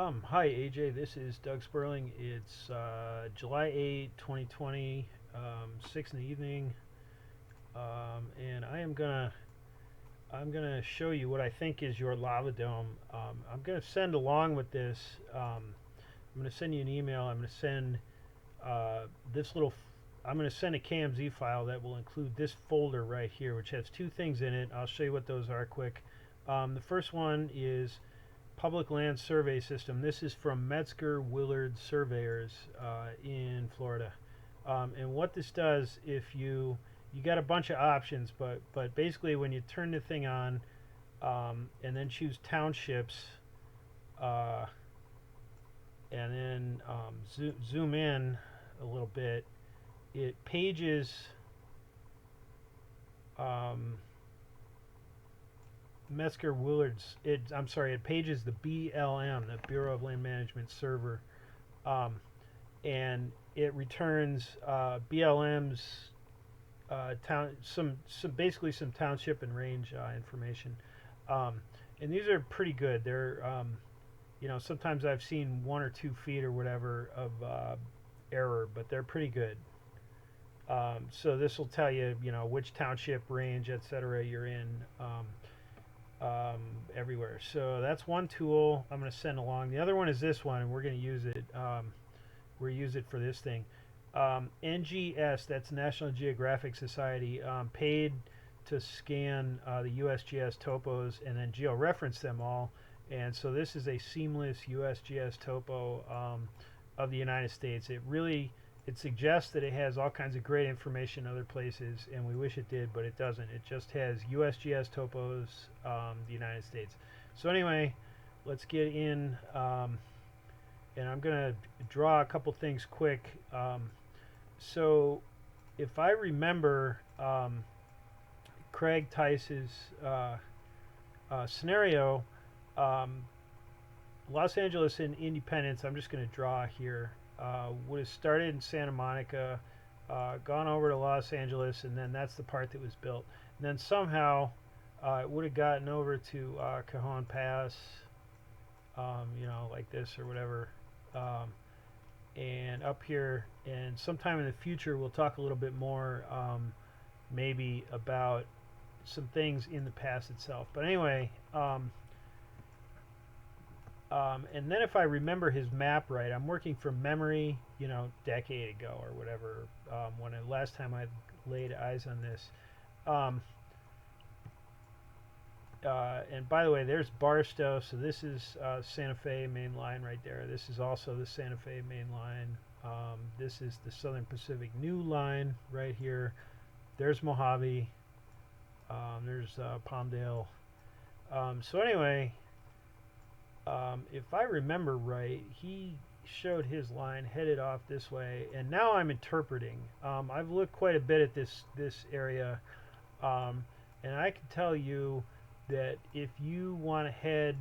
Hi AJ, this is Doug Sperling. It's July 8, 2020, 6 in the evening, and I'm gonna show you what I think is your lava dome. I'm gonna send along with this. I'm gonna send you an email. I'm gonna send uh, this little. I'm gonna send a KMZ file that will include this folder right here, which has two things in it. I'll show you what those are quick. The first one is Public Land Survey System. This is from Metzger Willard Surveyors in Florida. And what this does, if you got a bunch of options, but basically when you turn the thing on and then choose townships uh, and then zoom in a little bit, it pages um, Metzger Willard's. I'm sorry, it pages the BLM, the Bureau of Land Management server, um, and it returns BLM's basically some township and range information. Um, and these are pretty good. They're sometimes I've seen 1 or 2 feet or whatever of error, but they're pretty good. So this will tell you, which township, range, etc. you're in. Um, everywhere. So that's one tool I'm going to send along. The other one is this one, and we're going to use it. We're use it for this thing. NGS, that's National Geographic Society, paid to scan the USGS topos and then georeference them all. And so this is a seamless USGS topo of the United States. It suggests that it has all kinds of great information in other places, and we wish it did, but it doesn't. It just has USGS topos, the United States. So anyway, let's get in, and I'm going to draw a couple things quick. So if I remember Craig Tice's scenario, um, Los Angeles and Independence, I'm just going to draw here, would have started in Santa Monica, gone over to Los Angeles, and then that's the part that was built. And then somehow it would have gotten over to Cajon Pass, like this or whatever, and up here. And sometime in the future, we'll talk a little bit more, maybe about some things in the pass itself. But anyway. And then if I remember his map right, I'm working from memory, decade ago or whatever, when the last time I laid eyes on this. Um, and by the way, there's Barstow, so this is Santa Fe main line right there. This is also the Santa Fe main line. This is the Southern Pacific new line right here. There's Mojave. There's Palmdale. So anyway, if I remember right, he showed his line headed off this way, and now I'm interpreting. I've looked quite a bit at this area, and I can tell you that if you want to head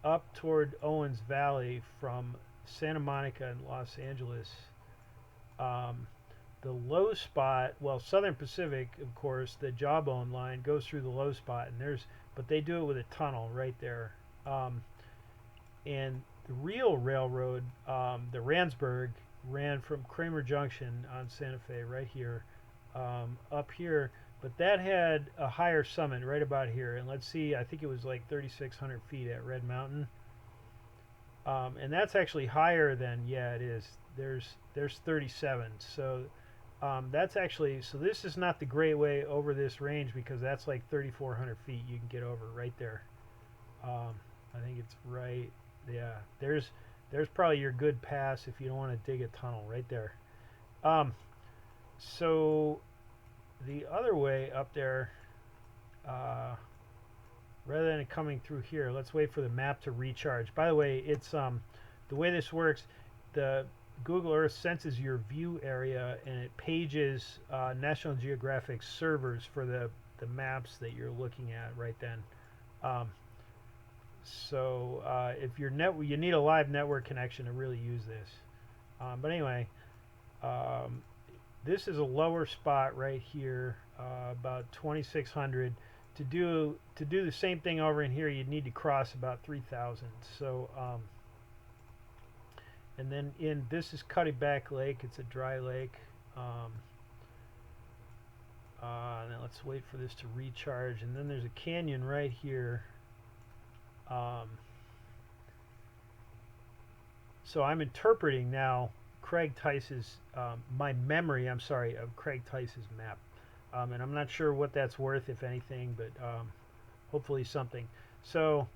up toward Owens Valley from Santa Monica and Los Angeles, um, the low spot, well, Southern Pacific, of course, the Jawbone line goes through the low spot, but they do it with a tunnel right there. And the real railroad, the Randsburg, ran from Kramer Junction on Santa Fe right here, up here, but that had a higher summit right about here. And let's see, I think it was like 3,600 feet at Red Mountain. And that's actually higher than, yeah, it is. There's 37. So that's actually, so this is not the great way over this range, because that's like 3,400 feet you can get over right there. I think it's right. Yeah, there's probably your good pass if you don't want to dig a tunnel right there. So the other way up there, rather than it coming through here, let's wait for the map to recharge. By the way, it's the way this works, the Google Earth senses your view area and it pages National Geographic servers for the maps that you're looking at right then. So if you need a live network connection to really use this. But anyway, this is a lower spot right here, about 2,600. To do the same thing over in here, you'd need to cross about 3,000. So And then this is Cuddyback Lake. It's a dry lake. Um, now let's wait for this to recharge. And then there's a canyon right here. So I'm interpreting now Craig Tice's, my memory, I'm sorry, of Craig Tice's map. And I'm not sure what that's worth, if anything, but hopefully something. So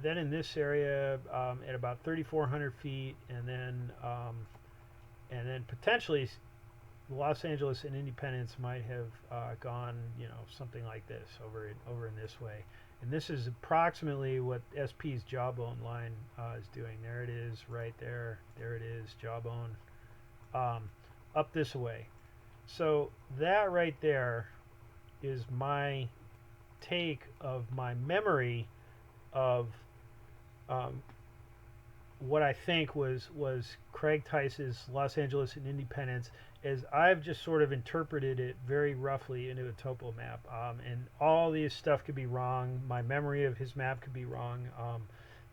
then in this area at about 3,400 feet, and then potentially Los Angeles and Independence might have gone, something like this over in this way. And this is approximately what SP's Jawbone line is doing. There it is, right there. There it is, Jawbone, up this way. So that right there is my take of my memory of what I think was Craig Tice's Los Angeles and Independence, as I've just sort of interpreted it very roughly into a topo map. And all these stuff could be wrong. My memory of his map could be wrong.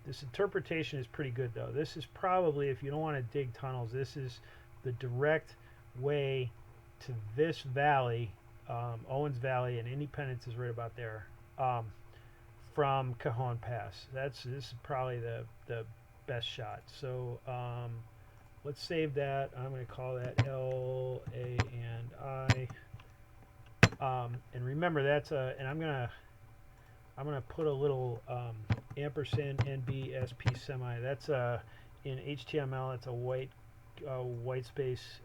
This interpretation is pretty good, though. This is probably, if you don't want to dig tunnels, this is the direct way to this valley, Owens Valley, and Independence is right about there, from Cajon Pass. This is probably the best shot. So let's save that. I'm going to call that LA&I. And remember, that's and I'm gonna put a little ampersand NBSP semi. That's in HTML. It's a white space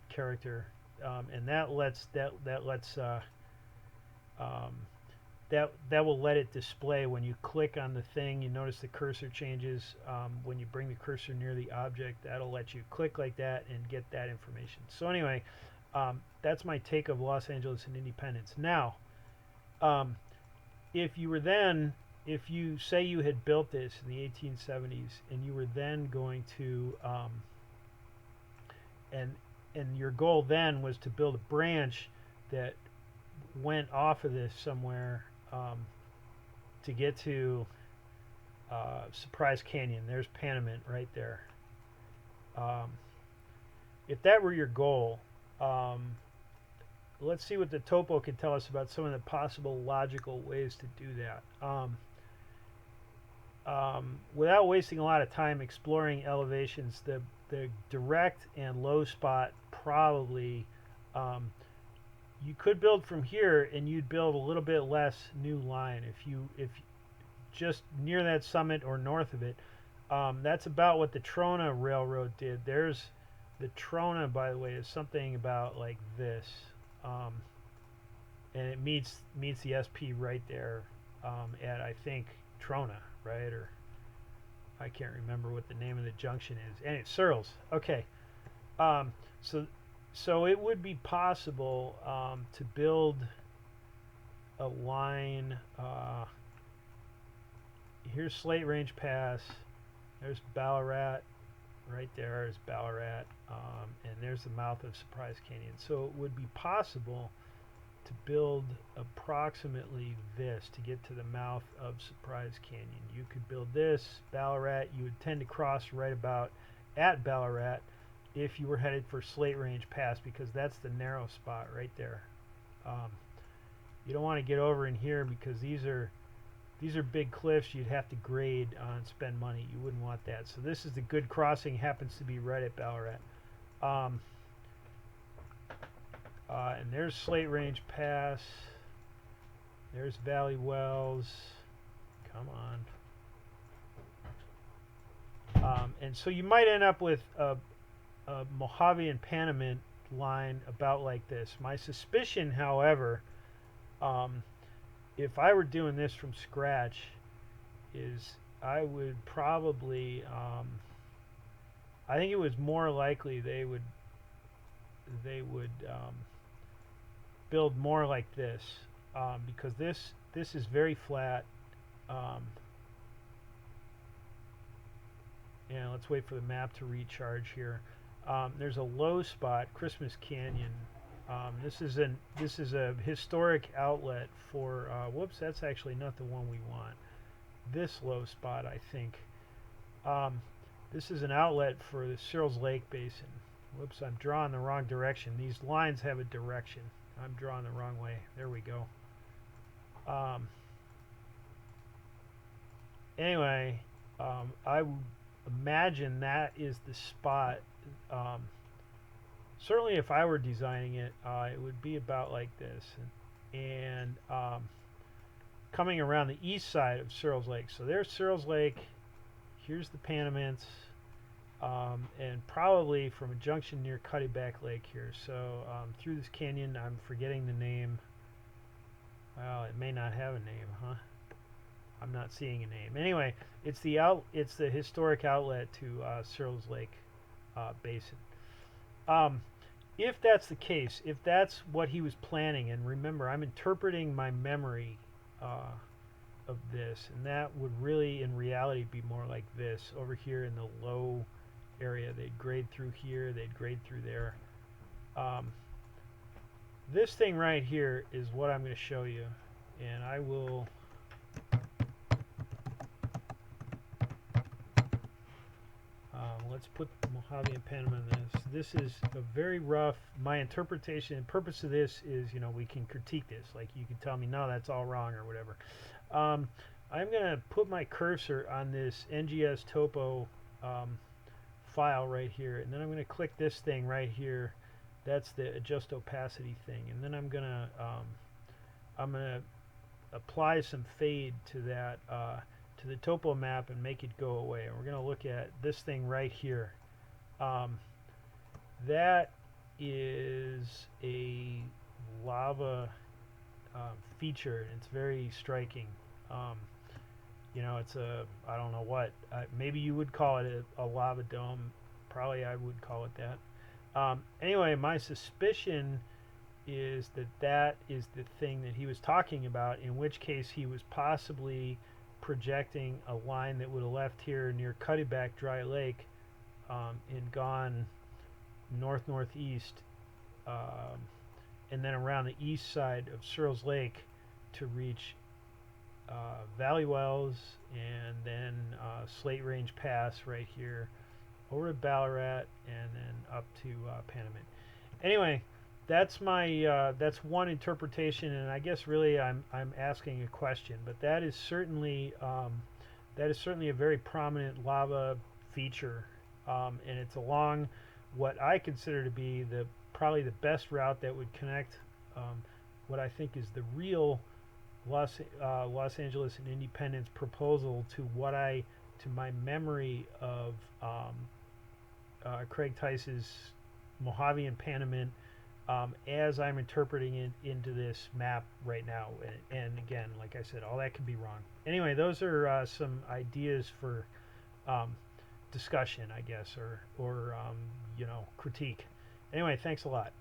character, and that will let it display when you click on the thing. You notice the cursor changes when you bring the cursor near the object. That'll let you click like that and get that information. So anyway, that's my take of Los Angeles and Independence. Now, if you say you had built this in the 1870s and you were then going to and your goal then was to build a branch that went off of this somewhere to get to Surprise Canyon. There's Panamint right there. If that were your goal, let's see what the topo can tell us about some of the possible logical ways to do that. Without wasting a lot of time exploring elevations, the direct and low spot probably you could build from here, and you'd build a little bit less new line if just near that summit or north of it. That's about what the Trona Railroad did. There's the Trona, by the way, is something about like this, and it meets the SP right there at, I think, Trona, right? Or I can't remember what the name of the junction is. And it's Searles. Okay. So it would be possible to build a line. Here's Slate Range Pass. There's Ballarat. Right there is Ballarat. And there's the mouth of Surprise Canyon. So it would be possible to build approximately this to get to the mouth of Surprise Canyon. You could build this, Ballarat. You would tend to cross right about at Ballarat if you were headed for Slate Range Pass, because that's the narrow spot right there. You don't want to get over in here because these are big cliffs. You'd have to grade and spend money. You wouldn't want that. So this is the good crossing. Happens to be right at Ballarat. And there's Slate Range Pass. There's Valley Wells. Come on. And so you might end up with a Mojave and Panamint line about like this. My suspicion, however, if I were doing this from scratch, is I would probably, I think it was more likely they would build more like this, because this is very flat. And let's wait for the map to recharge here. There's a low spot, Christmas Canyon. This is a historic outlet for. Whoops, that's actually not the one we want. this low spot, I think. Um, this is an outlet for the Searles Lake Basin. Whoops, I'm drawing the wrong direction. These lines have a direction. I'm drawing the wrong way. There we go. Anyway, I would imagine that is the spot. Um, Certainly, if I were designing it, it would be about like this. And coming around the east side of Searles Lake. So there's Searles Lake. Here's the Panamints. And probably from a junction near Cuddyback Lake here. So through this canyon, I'm forgetting the name. Well, it may not have a name, huh? I'm not seeing a name. Anyway, it's the historic outlet to Searles Lake Basin. If that's the case, if that's what he was planning, and remember, I'm interpreting my memory of this, and that would really, in reality, be more like this. Over here in the low area, they'd grade through here, they'd grade through there. This thing right here is what I'm going to show you, and I will... let's put Mojave and Panama in this. This is a very rough, my interpretation and purpose of this is, you know, we can critique this. Like you can tell me, no, that's all wrong or whatever. I'm going to put my cursor on this NGS topo file right here, and then I'm going to click this thing right here. That's the adjust opacity thing, and then I'm going to apply some fade to that to the topo map and make it go away. And we're going to look at this thing right here. That is a lava feature. It's very striking. You know, it's a, I don't know what, maybe you would call it a lava dome. Probably I would call it that. Anyway, my suspicion is that that is the thing that he was talking about, in which case he was possibly projecting a line that would have left here near Cuddyback Dry Lake and gone north-northeast and then around the east side of Searles Lake to reach Valley Wells and then Slate Range Pass right here over to Ballarat and then up to Panamint. Anyway, that's my that's one interpretation, and I guess really I'm asking a question, but that is certainly a very prominent lava feature, and it's along what I consider to be probably the best route that would connect what I think is the real Los Angeles and Independence proposal to my memory of Craig Tice's Mojave and Panamint as I'm interpreting it into this map right now. And again, like I said, all that could be wrong. Anyway, those are some ideas for discussion, I guess, or you know, critique. Anyway, thanks a lot.